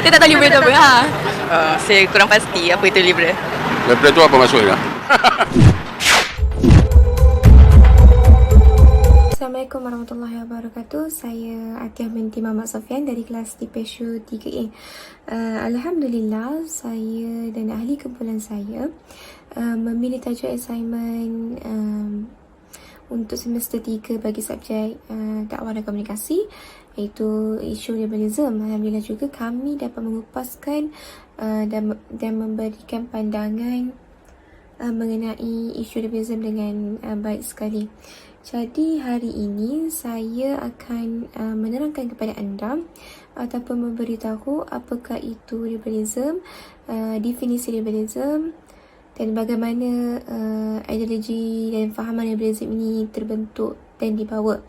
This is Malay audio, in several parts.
Saya tak tahu liberal tu apa. Saya kurang pasti apa itu liberal. Liberal tu apa maksudnya? Assalamualaikum warahmatullahi wabarakatuh. Saya Atiah binti Muhammad Sofian dari kelas Tipeshu 3A. Alhamdulillah, saya dan ahli kumpulan saya memilih tajuk assignment untuk semester 3 bagi subjek dakwah dan komunikasi, iaitu isu liberalism. Alhamdulillah juga kami dapat mengupaskan dan memberikan pandangan mengenai isu liberalism dengan baik sekali. Jadi hari ini saya akan menerangkan kepada anda ataupun memberitahu apakah itu liberalism, definisi liberalism dan bagaimana ideologi dan fahaman liberalism ini terbentuk dan dibawa.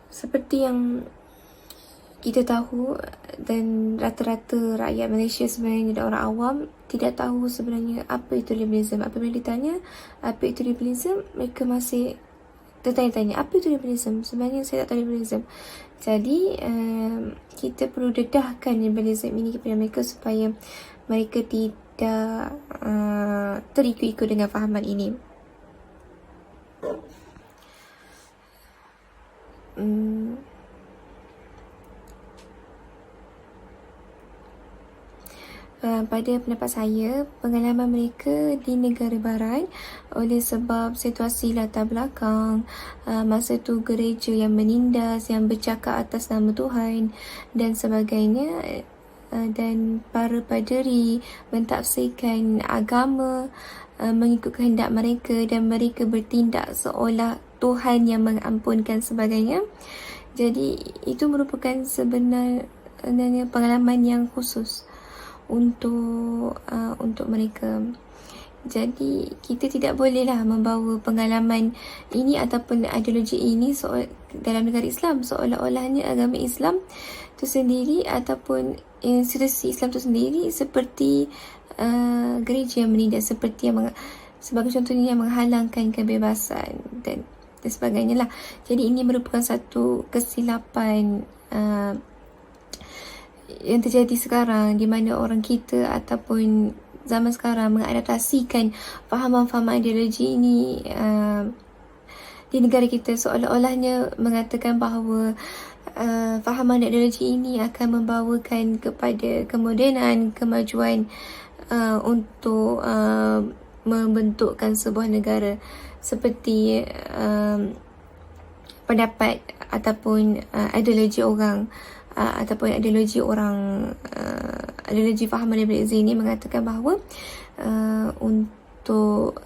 Seperti yang kita tahu dan rata-rata rakyat Malaysia sebenarnya dan orang awam tidak tahu sebenarnya apa itu liberalism. Apabila ditanya apa itu liberalism, mereka masih tertanya-tanya apa itu liberalism. Sebenarnya saya tak tahu liberalism. Jadi kita perlu dedahkan liberalism ini kepada mereka supaya mereka tidak terikut-ikut dengan fahaman ini. Pada pendapat saya, pengalaman mereka di negara barat oleh sebab situasi latar belakang, masa tu gereja yang menindas, yang bercakap atas nama Tuhan dan sebagainya, dan para paderi mentafsirkan agama mengikut kehendak mereka dan mereka bertindak seolah Tuhan yang mengampunkan sebagainya. Jadi itu merupakan sebenarnya pengalaman yang khusus untuk mereka. Jadi kita tidak bolehlah membawa pengalaman ini ataupun ideologi ini dalam negara Islam seolah-olahnya agama Islam itu sendiri ataupun institusi Islam itu sendiri seperti gereja yang menindas, seperti yang sebagai contohnya yang menghalangkan kebebasan dan sebagainya lah. Jadi ini merupakan satu kesilapan yang terjadi sekarang, di mana orang kita ataupun zaman sekarang mengadaptasikan fahaman-fahaman ideologi ini di negara kita, seolah-olahnya mengatakan bahawa fahaman ideologi ini akan membawakan kepada kemodenan, kemajuan untuk membentukkan sebuah negara seperti pendapat ataupun ideologi orang ataupun ideologi fahaman liberalism ini mengatakan bahawa untuk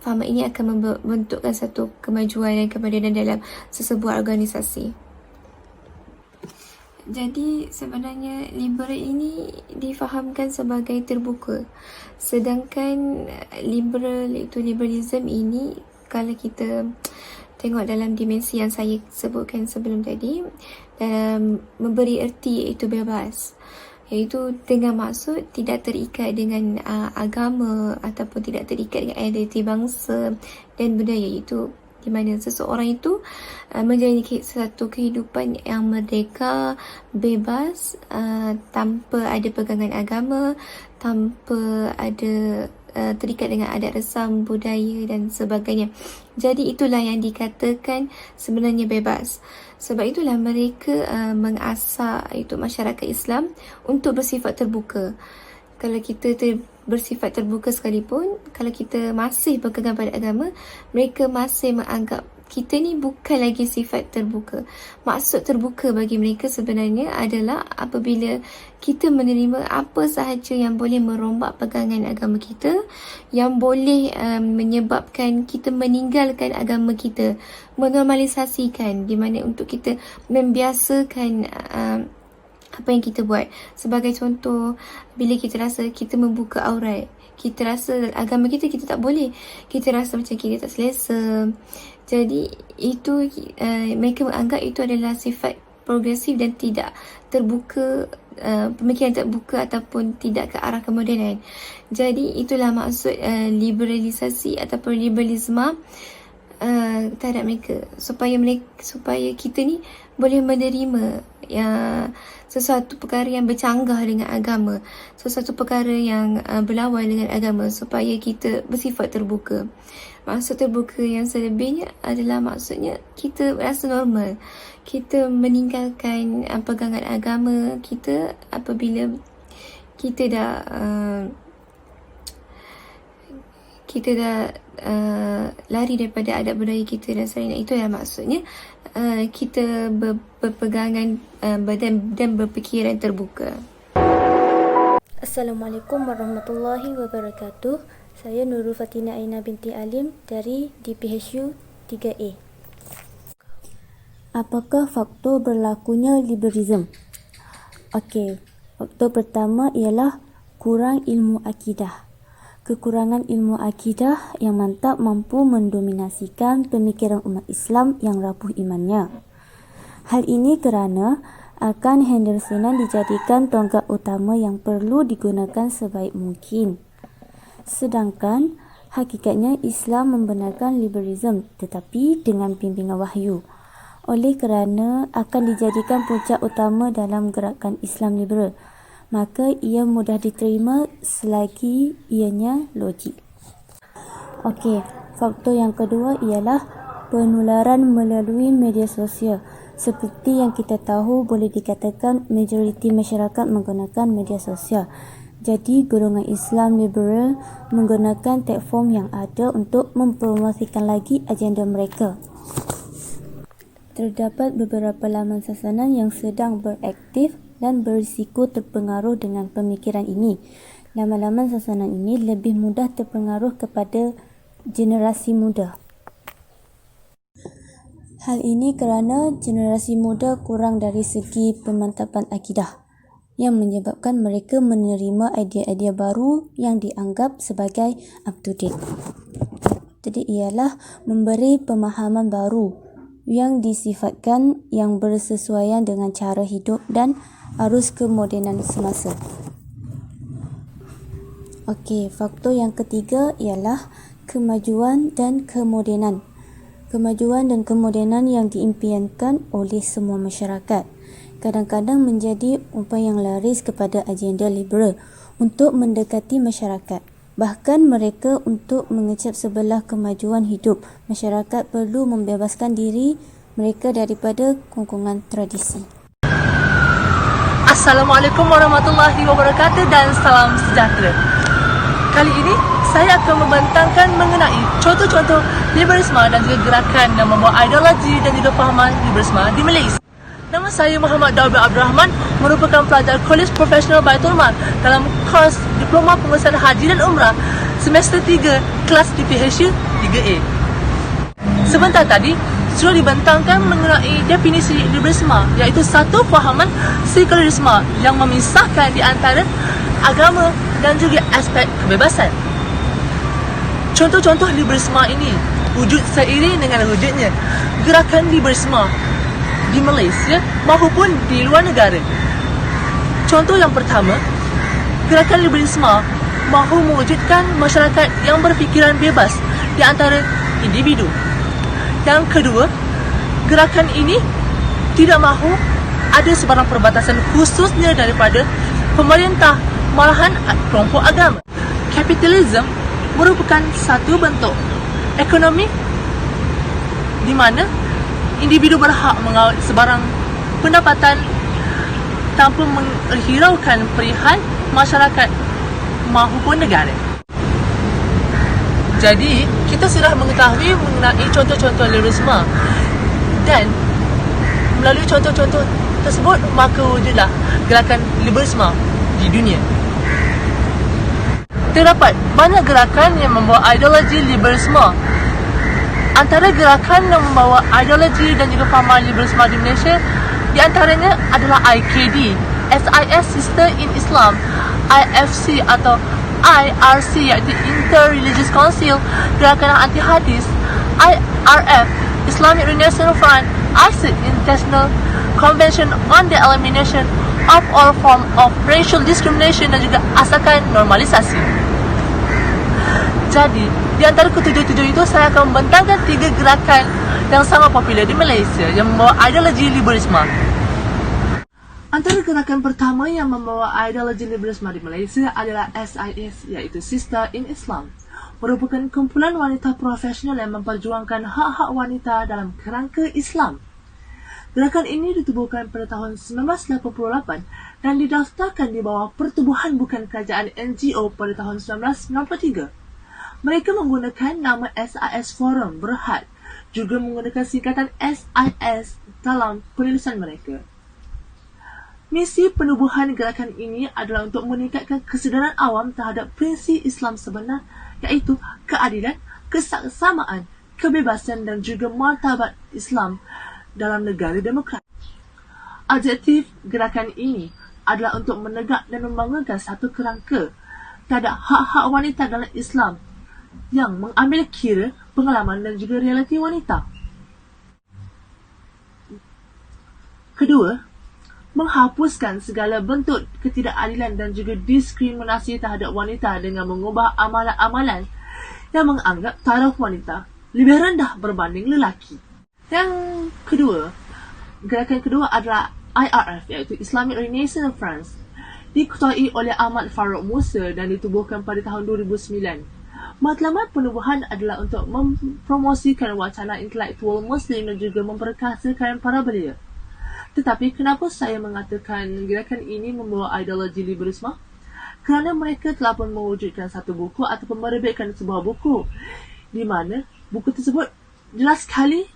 fahaman ini akan membentukkan satu kemajuan dan kemodenan dalam sesebuah organisasi. Jadi sebenarnya liberal ini difahamkan sebagai terbuka, sedangkan liberalism ini, kalau kita tengok dalam dimensi yang saya sebutkan sebelum tadi, dalam memberi erti iaitu bebas, iaitu dengan maksud tidak terikat dengan agama ataupun tidak terikat dengan identiti bangsa dan budaya, iaitu di mana seseorang itu menjalani satu kehidupan yang merdeka, bebas, tanpa ada pegangan agama, tanpa ada terikat dengan adat resam, budaya dan sebagainya. Jadi itulah yang dikatakan sebenarnya bebas. Sebab itulah mereka mengasah itu masyarakat Islam untuk bersifat terbuka. Kalau kita bersifat terbuka sekalipun, kalau kita masih berpegang pada agama, mereka masih menganggap kita ni bukan lagi sifat terbuka. Maksud terbuka bagi mereka sebenarnya adalah apabila kita menerima apa sahaja yang boleh merombak pegangan agama kita, yang boleh menyebabkan kita meninggalkan agama kita, menormalisasikan, di mana untuk kita membiasakan apa yang kita buat. Sebagai contoh, bila kita rasa kita membuka aurat, kita rasa agama kita tak boleh, kita rasa macam kita tak selesa. Jadi itu mereka menganggap itu adalah sifat progresif dan tidak terbuka, pemikiran terbuka ataupun tidak ke arah kemodenan. Jadi itulah maksud liberalisasi ataupun liberalisme terhadap mereka, supaya kita ni boleh menerima sesuatu perkara yang bercanggah dengan agama, sesuatu perkara yang berlawan dengan agama, supaya kita bersifat terbuka. Maksud terbuka yang selebihnya adalah maksudnya kita rasa normal, kita meninggalkan pegangan agama kita apabila kita dah lari daripada adab budaya kita dan sebagainya. Itu yang maksudnya kita berpegangan dan berfikiran terbuka. Assalamualaikum warahmatullahi wabarakatuh. Saya Nurul Fatina Aina binti Alim dari DPHU 3A. Apakah faktor berlakunya liberalism? Okey, faktor pertama ialah kurang ilmu akidah. Kekurangan ilmu akidah yang mantap mampu mendominasikan pemikiran umat Islam yang rapuh imannya. Hal ini kerana akan Hendersonan dijadikan tonggak utama yang perlu digunakan sebaik mungkin. Sedangkan hakikatnya Islam membenarkan liberalism tetapi dengan bimbingan wahyu. Oleh kerana akan dijadikan puncak utama dalam gerakan Islam liberal, maka ia mudah diterima selagi ianya logik. Okey, faktor yang kedua ialah penularan melalui media sosial. Seperti yang kita tahu, boleh dikatakan majoriti masyarakat menggunakan media sosial. Jadi, golongan Islam liberal menggunakan platform yang ada untuk mempromosikan lagi agenda mereka. Terdapat beberapa laman sasaran yang sedang beraktif dan berisiko terpengaruh dengan pemikiran ini. Laman-laman sasaran ini lebih mudah terpengaruh kepada generasi muda. Hal ini kerana generasi muda kurang dari segi pemantapan akidah, yang menyebabkan mereka menerima idea-idea baru yang dianggap sebagai up to date. Jadi ialah memberi pemahaman baru yang disifatkan yang bersesuaian dengan cara hidup dan arus kemodenan semasa. Okey, faktor yang ketiga ialah kemajuan dan kemodenan. Kemajuan dan kemodenan yang diimpiankan oleh semua masyarakat kadang-kadang menjadi umpan yang laris kepada agenda liberal untuk mendekati masyarakat. Bahkan mereka untuk mengecap sebelah kemajuan hidup masyarakat perlu membebaskan diri mereka daripada kongkongan tradisi. Assalamualaikum warahmatullahi wabarakatuh dan salam sejahtera. Kali ini saya akan membentangkan mengenai contoh-contoh liberalisme dan juga gerakan yang membawa ideologi dan juga fahaman liberalisme di Malaysia. Nama saya Muhammad Daud bin Abdul Rahman, merupakan pelajar Kolej Profesional Baitul Mal dalam kos Diploma Pengurusan Haji dan Umrah semester 3 kelas DPHU 3A. Sebentar tadi sudah dibentangkan mengenai definisi liberalisme, iaitu satu fahaman sekularisme yang memisahkan di antara agama dan juga aspek kebebasan. Contoh-contoh liberalisme ini wujud seiring dengan wujudnya gerakan liberalisme di Malaysia maupun di luar negara. Contoh yang pertama, gerakan liberalisme mahu mewujudkan masyarakat yang berfikiran bebas di antara individu. Yang kedua, gerakan ini tidak mahu ada sebarang perbatasan khususnya daripada pemerintah, malahan kelompok agama. Kapitalisme merupakan satu bentuk ekonomi di mana individu berhak mengawal sebarang pendapatan tanpa menghiraukan perihal masyarakat maupun negara. Jadi, kita sudah mengetahui mengenai contoh-contoh liberalisme dan melalui contoh-contoh tersebut maka wujudlah gerakan liberalisme di dunia. Terdapat banyak gerakan yang membawa ideologi liberalisme. Antara gerakan yang membawa ideologi dan juga fahaman liberalisme di Malaysia, di antaranya adalah IKD, SIS Sister in Islam, IFC atau IRC iaitu Inter-Religious Council, Gerakan Anti Hadis, IRF, Islamic Renaissance Front, ISID, International Convention on the Elimination of all form of racial discrimination dan juga asalkan normalisasi. Jadi, di antara ketujuh-tujuh itu saya akan membentangkan 3 gerakan yang sangat popular di Malaysia yang membawa ideologi liberalisme. Antara gerakan pertama yang membawa ideologi liberalisme di Malaysia adalah SIS, iaitu Sister in Islam. Merupakan kumpulan wanita profesional yang memperjuangkan hak-hak wanita dalam kerangka Islam. Gerakan ini ditubuhkan pada tahun 1988 dan didaftarkan di bawah Pertubuhan Bukan Kerajaan NGO pada tahun 1993. Mereka menggunakan nama SIS Forum Berhad, juga menggunakan singkatan SIS dalam penulisan mereka. Misi penubuhan gerakan ini adalah untuk meningkatkan kesedaran awam terhadap prinsip Islam sebenar, iaitu keadilan, kesesamaan, kebebasan dan juga martabat Islam dalam negara demokrat. Objektif gerakan ini adalah untuk menegak dan membangunkan satu kerangka terhadap hak-hak wanita dalam Islam yang mengambil kira pengalaman dan juga realiti wanita. Kedua, menghapuskan segala bentuk ketidakadilan dan juga diskriminasi terhadap wanita dengan mengubah amalan-amalan yang menganggap taraf wanita lebih rendah berbanding lelaki. Yang kedua, gerakan kedua adalah IRF, iaitu Islamic Renaissance France, diketuai oleh Ahmad Farouk Musa dan ditubuhkan pada tahun 2009. Matlamat penubuhan adalah untuk mempromosikan wacana intelektual Muslim dan juga memperkasakan para belia. Tetapi kenapa saya mengatakan gerakan ini membawa ideologi liberalisme? Kerana mereka telah pun mewujudkan satu buku ataupun menerbitkan sebuah buku di mana buku tersebut jelas sekali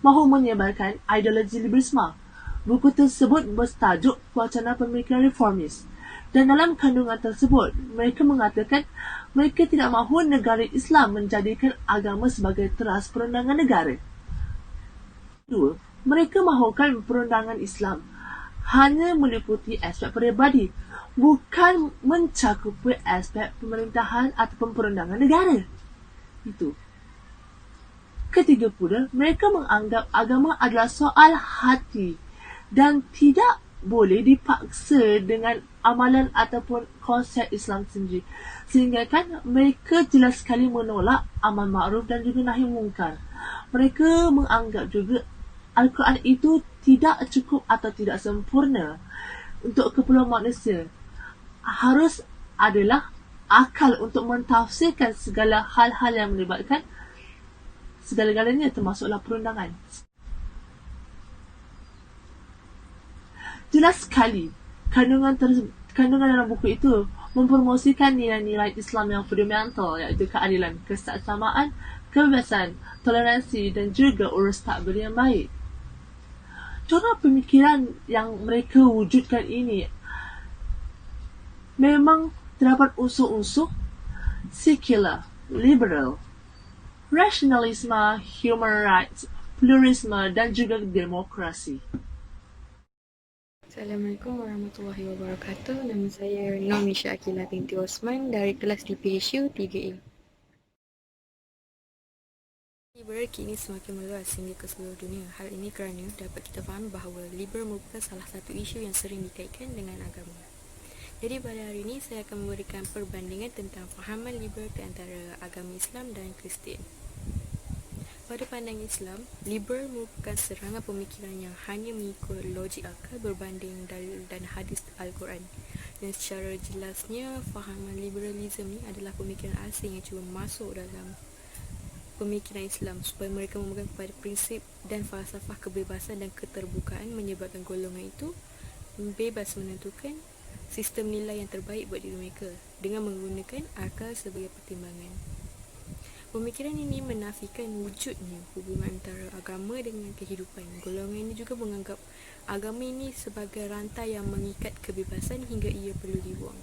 mahu menyebarkan ideologi liberalisme. Buku tersebut bertajuk Wacana Pemikiran Reformis. Dan dalam kandungan tersebut, mereka mengatakan mereka tidak mahu negara Islam menjadikan agama sebagai teras perundangan negara. Kedua, mereka mahukan perundangan Islam hanya meliputi aspek peribadi, bukan mencakupi aspek pemerintahan ataupun perundangan negara. Itu. Ketiga pula, mereka menganggap agama adalah soal hati dan tidak boleh dipaksa dengan amalan ataupun konsep Islam sendiri. Sehingga kan mereka jelas sekali menolak amal ma'ruf dan juga nahi mungkar. Mereka menganggap juga Al-Quran itu tidak cukup atau tidak sempurna untuk keperluan manusia. Harus adalah akal untuk mentafsirkan segala hal-hal yang melibatkan segala-galanya termasuklah perundangan. Jelas sekali kandungan dalam buku itu mempromosikan nilai-nilai Islam yang fundamental, iaitu keadilan, kesesamaan, kebebasan, toleransi dan juga urus takbir yang baik. Cara pemikiran yang mereka wujudkan ini memang terdapat unsur-unsur sekular, liberal, rasionalisme, human rights, pluralisme dan juga demokrasi. Assalamualaikum warahmatullahi wabarakatuh. Nama saya Nomisha Akila binti Osman dari kelas di PHU 3A. Liber kini semakin meluas hingga ke seluruh dunia. Hal ini kerana dapat kita faham bahawa liber merupakan salah satu isu yang sering dikaitkan dengan agama. Jadi pada hari ini saya akan memberikan perbandingan tentang fahaman liber di antara agama Islam dan Kristian. Pada pandangan Islam, liber merupakan serangan pemikiran yang hanya mengikut logik akal berbanding dalil dan hadis Al-Quran. Dan secara jelasnya, fahaman liberalisme ni adalah pemikiran asing yang cuba masuk dalam pemikiran Islam supaya mereka memegang kepada prinsip dan falsafah kebebasan dan keterbukaan, menyebabkan golongan itu bebas menentukan sistem nilai yang terbaik buat diri mereka dengan menggunakan akal sebagai pertimbangan. Pemikiran ini menafikan wujudnya hubungan antara agama dengan kehidupan. Golongan ini juga menganggap agama ini sebagai rantai yang mengikat kebebasan hingga ia perlu dibuang.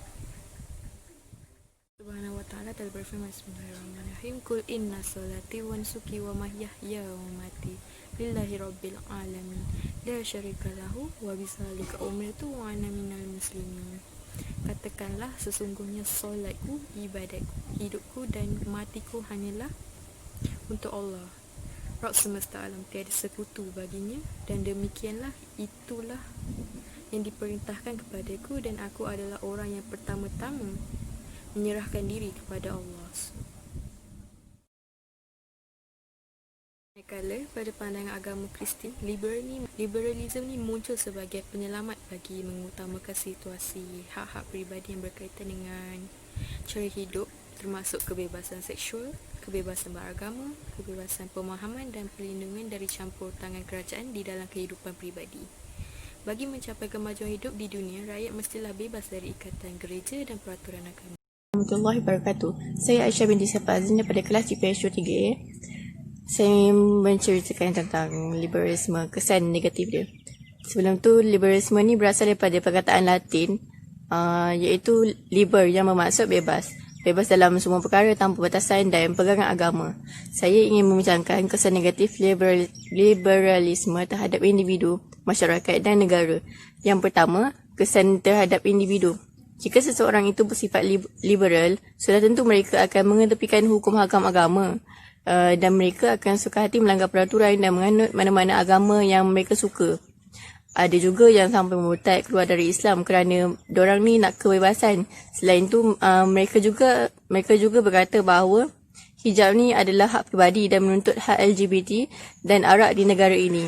Subhanahu wa ta'ala telah berfirman, Bismillahirrahmanirrahim, Kul inna salati wa nusuki wa mahyaya wa mamati lillahi rabbil alamin la syarika lahu wa bidzalika umirtu wa ana minal muslimin. Katakanlah, sesungguhnya solatku, ibadatku, hidupku dan matiku hanyalah untuk Allah, Rabb semesta alam, tiada sekutu baginya, dan demikianlah itulah yang diperintahkan kepadaku, dan aku adalah orang yang pertama-tama menyerahkan diri kepada Allah. Manakala pada pandangan agama Kristian, liberalisme ni muncul sebagai penyelamat bagi mengutamakan situasi hak-hak peribadi yang berkaitan dengan cara hidup, termasuk kebebasan seksual, kebebasan beragama, kebebasan pemahaman dan perlindungan dari campur tangan kerajaan di dalam kehidupan peribadi. Bagi mencapai kemajuan hidup di dunia, rakyat mestilah bebas dari ikatan gereja dan peraturan agama. Warahmatullahi wabarakatuh. Saya Aisyah binti Syafazin daripada kelas GPSU 3A. Saya menceritakan tentang liberalisme, kesan negatif dia. Sebelum tu, liberalisme ni berasal daripada perkataan Latin, iaitu liber yang bermaksud bebas. Bebas dalam semua perkara tanpa batasan dan pegangan agama. Saya ingin membincangkan kesan negatif liberalisme terhadap individu, masyarakat dan negara. Yang pertama, kesan terhadap individu. Jika seseorang itu bersifat liberal, sudah tentu mereka akan mengetepikan hukum hakam agama. Dan mereka akan suka hati melanggar peraturan dan menganut mana-mana agama yang mereka suka. Ada juga yang sampai murtad keluar dari Islam kerana dorang ni nak kebebasan. Selain tu, mereka juga berkata bahawa hijab ni adalah hak pribadi dan menuntut hak LGBT dan arak di negara ini.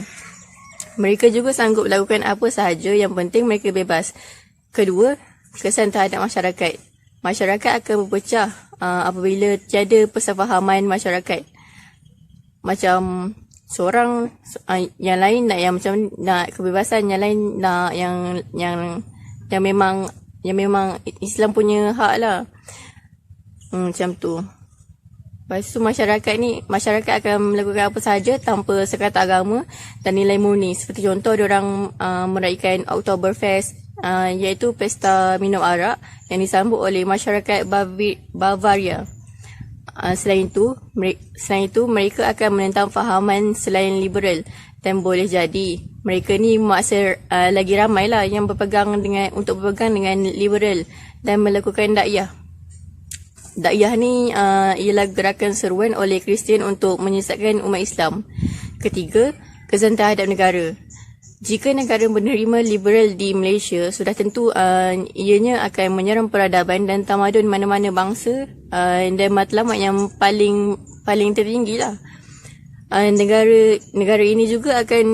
Mereka juga sanggup melakukan apa sahaja, yang penting mereka bebas. Kedua, kesan terhadap masyarakat. Masyarakat akan berpecah apabila tiada persefahaman masyarakat. Macam seorang yang lain nak yang macam nak kebebasan, yang lain nak yang memang Islam punya hak lah. Macam tu. Lepas tu masyarakat akan melakukan apa sahaja tanpa sekat agama dan nilai murni. Seperti contoh diorang meraihkan Oktoberfest, iaitu pesta minum arak yang disambut oleh masyarakat Bavaria. Selain itu mereka akan menentang fahaman selain liberal dan boleh jadi mereka ni memaksa lagi ramai lah yang berpegang dengan liberal dan melakukan dakwah. Dakwah ni ialah gerakan seruan oleh Kristian untuk menyesatkan umat Islam. Ketiga, kesan terhadap negara. Jika negara menerima liberal di Malaysia, sudah tentu ianya akan menyerang peradaban dan tamadun mana-mana bangsa dan matlamat yang paling tertinggi lah. Negara ini juga akan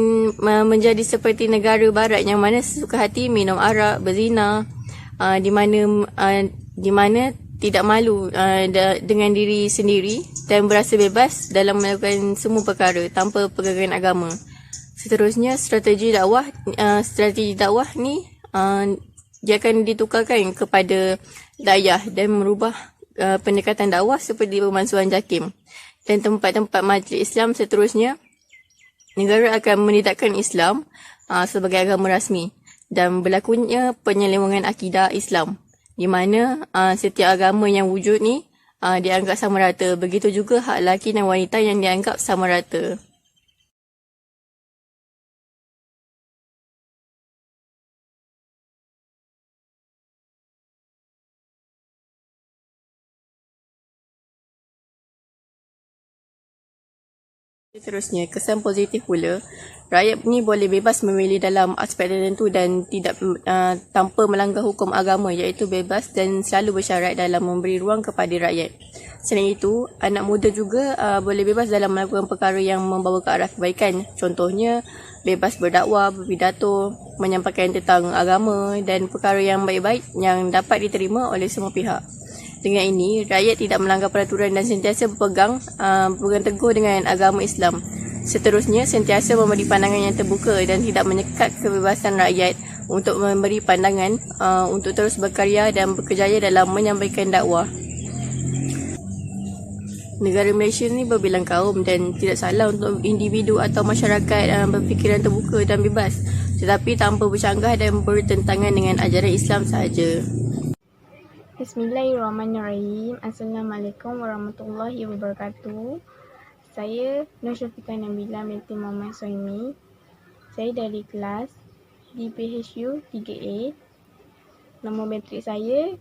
menjadi seperti negara barat yang mana sesuka hati minum arak, berzina, di mana tidak malu dengan diri sendiri dan berasa bebas dalam melakukan semua perkara tanpa pegangan agama. Seterusnya, strategi dakwah ni dia akan ditukarkan kepada dakwah dan merubah pendekatan dakwah seperti pemansuhan JAKIM dan tempat-tempat majlis Islam. Seterusnya, negara akan menidakkan Islam sebagai agama rasmi dan berlakunya penyelewengan akidah Islam, di mana setiap agama yang wujud ni dianggap sama rata. Begitu juga hak lelaki dan wanita yang dianggap sama rata. Seterusnya, kesan positif pula, rakyat ni boleh bebas memilih dalam aspek tertentu dan tidak tanpa melanggar hukum agama, iaitu bebas dan selalu bersyarat dalam memberi ruang kepada rakyat. Selain itu, anak muda juga boleh bebas dalam melakukan perkara yang membawa ke arah kebaikan. Contohnya, bebas berdakwah, berpidato, menyampaikan tentang agama dan perkara yang baik-baik yang dapat diterima oleh semua pihak. Dengan ini, rakyat tidak melanggar peraturan dan sentiasa berpegang teguh dengan agama Islam. Seterusnya, sentiasa memberi pandangan yang terbuka dan tidak menyekat kebebasan rakyat untuk memberi pandangan untuk terus berkarya dan berkejaya dalam menyampaikan dakwah. Negara Malaysia ni berbilang kaum dan tidak salah untuk individu atau masyarakat berfikiran terbuka dan bebas, tetapi tanpa bercanggah dan bertentangan dengan ajaran Islam sahaja. Bismillahirrahmanirrahim. Assalamualaikum warahmatullahi wabarakatuh. Saya Nur Syafiqah Nabila binti Muhammad Suhaimi. Saya dari kelas GPSU 3A. Nombor matrik saya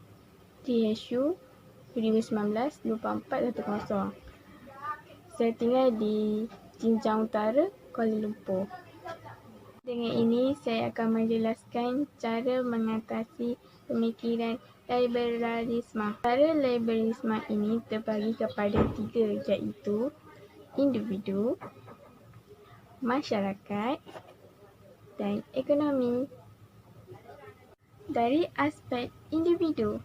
GPSU 2019-2410. Saya tinggal di Jinjang Utara, Kuala Lumpur. Dengan ini, saya akan menjelaskan cara mengatasi pemikiran liberalisme. Cara liberalisme ini terbagi kepada tiga, iaitu individu, masyarakat, dan ekonomi. Dari aspek individu,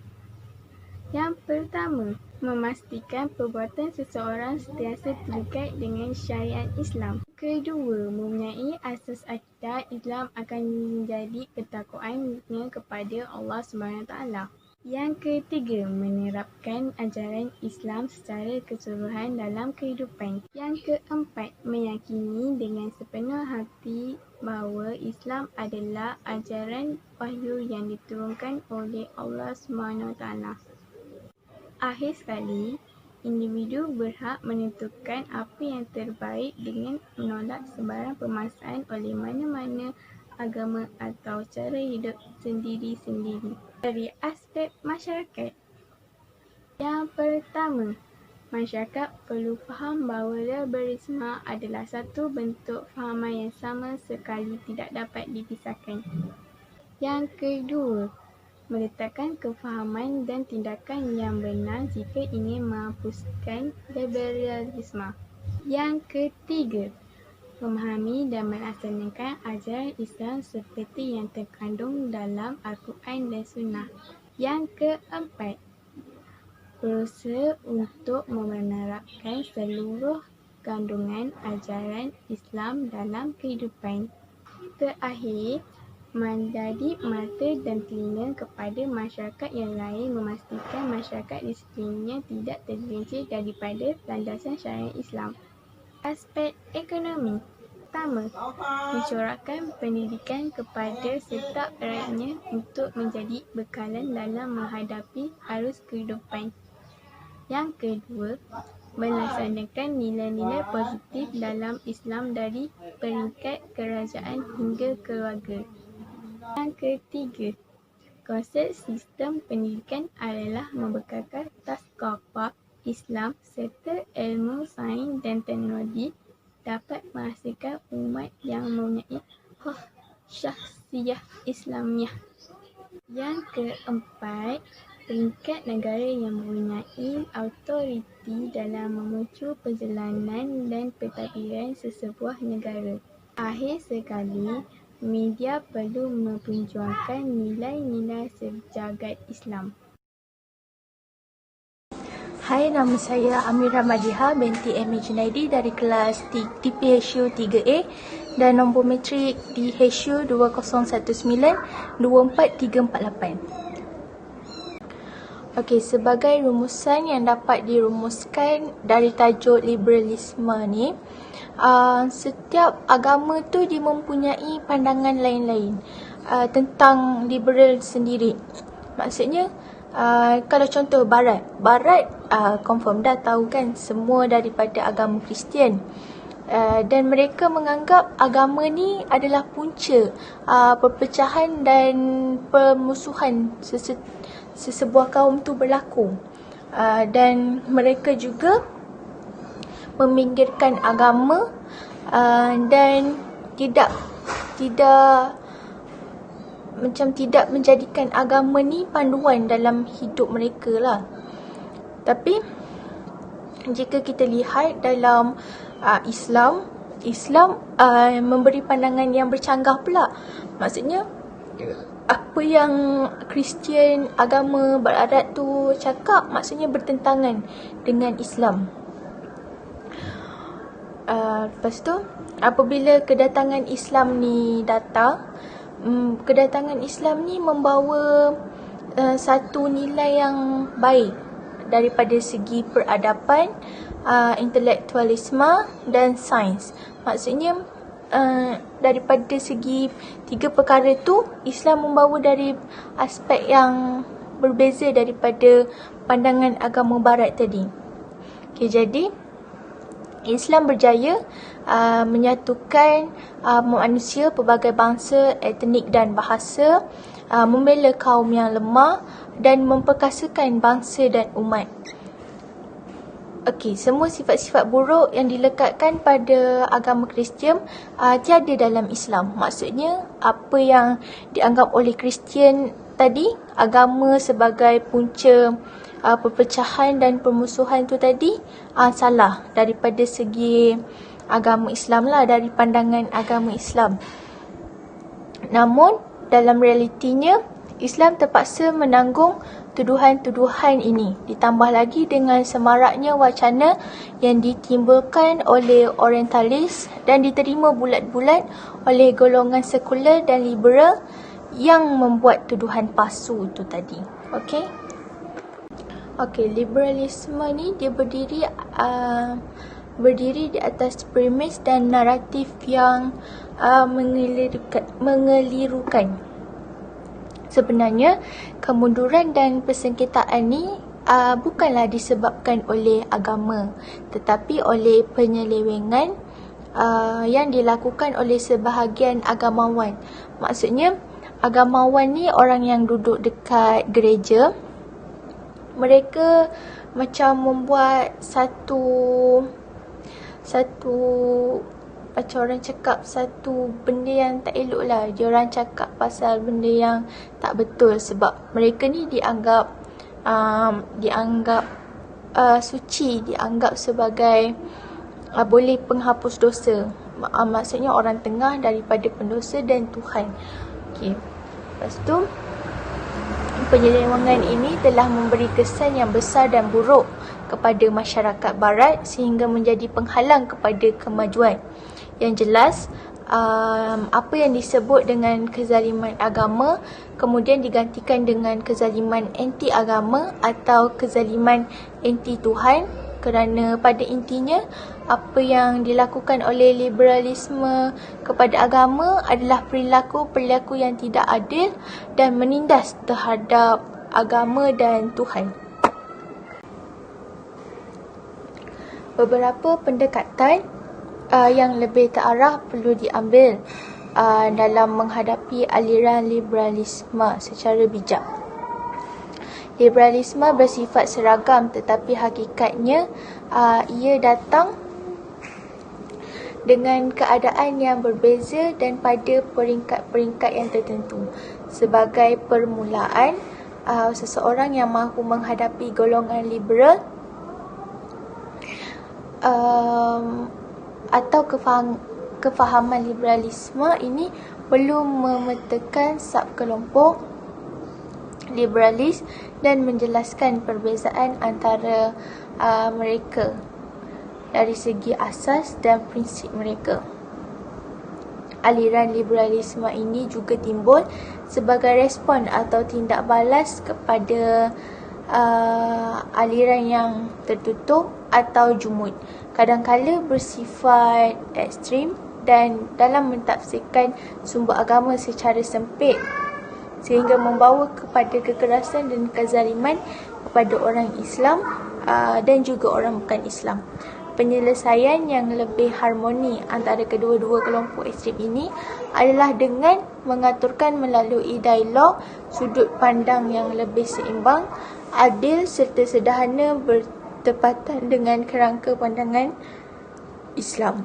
yang pertama, memastikan perbuatan seseorang sentiasa terkait dengan syariat Islam. Kedua, mempunyai asas akidah Islam akan menjadi ketakwaan kepada Allah SWT. Yang ketiga, menerapkan ajaran Islam secara keseluruhan dalam kehidupan. Yang keempat, meyakini dengan sepenuh hati bahawa Islam adalah ajaran wahyu yang diturunkan oleh Allah SWT. Akhir sekali, individu berhak menentukan apa yang terbaik dengan menolak sebarang pemaksaan oleh mana-mana agama atau cara hidup sendiri-sendiri. Dari aspek masyarakat, yang pertama, masyarakat perlu faham bahawa liberalisme adalah satu bentuk fahaman yang sama sekali tidak dapat dipisahkan. Yang kedua, meletakkan kefahaman dan tindakan yang benar jika ingin menghapuskan liberalisme. Yang ketiga, memahami dan melaksanakan ajaran Islam seperti yang terkandung dalam Al-Quran dan Sunnah. Yang keempat, berusaha untuk menerapkan seluruh kandungan ajaran Islam dalam kehidupan. Terakhir, menjadi mata dan telinga kepada masyarakat yang lain, memastikan masyarakat di sekelilingnya tidak tergelincir daripada landasan syariat Islam. Aspek ekonomi. Pertama, mencorakkan pendidikan kepada setiap rakyatnya untuk menjadi bekalan dalam menghadapi arus kehidupan. Yang kedua, melaksanakan nilai-nilai positif dalam Islam dari peringkat kerajaan hingga keluarga. Yang ketiga, konsep sistem pendidikan adalah membekalkan thaqafah Islam serta ilmu sains dan teknologi dapat menghasilkan umat yang mempunyai syakhsiyah Islamiah. Yang keempat, peringkat negara yang mempunyai autoriti dalam memucu perjalanan dan pentadbiran sesebuah negara. Akhir sekali, media perlu memperjuangkan nilai-nilai sejagat Islam. Hai, nama saya Amira Madiha binti Amy Junaidi dari kelas TPHU 3A dan nombor matrik di HU 201924348. Okey, sebagai rumusan yang dapat dirumuskan dari tajuk liberalisme ni, setiap agama tu dia mempunyai pandangan lain-lain tentang liberal sendiri. Maksudnya, kalau contoh Barat confirm dah tahu kan semua daripada agama Kristian. Dan mereka menganggap agama ni adalah punca perpecahan dan permusuhan sesebuah kaum tu berlaku. Dan mereka juga meminggirkan agama dan tidak menjadikan agama ni panduan dalam hidup mereka lah. Tapi jika kita lihat dalam Islam memberi pandangan yang bercanggah pula. Maksudnya apa yang Kristian agama Barat tu cakap maksudnya bertentangan dengan Islam. Lepas tu apabila kedatangan Islam ni datang, kedatangan Islam ni membawa satu nilai yang baik daripada segi peradaban, intelektualisme dan sains. Maksudnya daripada segi tiga perkara tu, Islam membawa dari aspek yang berbeza daripada pandangan agama Barat tadi. Okay, jadi Islam berjaya menyatukan manusia pelbagai bangsa, etnik dan bahasa, membela kaum yang lemah dan memperkasakan bangsa dan umat. Okey, semua sifat-sifat buruk yang dilekatkan pada agama Kristian tiada dalam Islam. Maksudnya apa yang dianggap oleh Kristian tadi, agama sebagai punca perpecahan dan permusuhan tu tadi salah daripada segi agama Islam lah, dari pandangan agama Islam. Namun dalam realitinya Islam terpaksa menanggung tuduhan-tuduhan ini, ditambah lagi dengan semaraknya wacana yang ditimbulkan oleh orientalis dan diterima bulat-bulat oleh golongan sekular dan liberal yang membuat tuduhan palsu itu tadi. Okey, liberalisme ni dia berdiri di atas premis dan naratif yang mengelirukan. Sebenarnya, kemunduran dan persengketaan ni bukanlah disebabkan oleh agama, tetapi oleh penyelewengan yang dilakukan oleh sebahagian agamawan. Maksudnya, agamawan ni orang yang duduk dekat gereja. Mereka macam membuat satu macam orang cakap satu benda yang tak elok lah. Dia orang cakap pasal benda yang tak betul sebab mereka ni dianggap suci, dianggap sebagai boleh penghapus dosa. Maksudnya orang tengah daripada pendosa dan Tuhan. Okey. Lepas tu penyelewengan ini telah memberi kesan yang besar dan buruk kepada masyarakat barat sehingga menjadi penghalang kepada kemajuan. Yang jelas, apa yang disebut dengan kezaliman agama kemudian digantikan dengan kezaliman anti agama atau kezaliman anti Tuhan, kerana pada intinya apa yang dilakukan oleh liberalisme kepada agama adalah perilaku yang tidak adil dan menindas terhadap agama dan Tuhan. Beberapa pendekatan yang lebih terarah perlu diambil dalam menghadapi aliran liberalisme secara bijak. Liberalisme bersifat seragam, tetapi hakikatnya ia datang dengan keadaan yang berbeza dan pada peringkat-peringkat yang tertentu. Sebagai permulaan, seseorang yang mahu menghadapi golongan liberal atau kefahaman liberalisme ini perlu memetakan subkelompok liberalis dan menjelaskan perbezaan antara mereka dari segi asas dan prinsip mereka. Aliran liberalisme ini juga timbul sebagai respon atau tindak balas kepada aliran yang tertutup atau jumud, kadang-kala bersifat ekstrim dan dalam mentafsirkan sumber agama secara sempit sehingga membawa kepada kekerasan dan kezaliman kepada orang Islam dan juga orang bukan Islam. Penyelesaian yang lebih harmoni antara kedua-dua kelompok ekstrim ini adalah dengan mengaturkan melalui dialog sudut pandang yang lebih seimbang, adil serta sederhana bertepatan dengan kerangka pandangan Islam.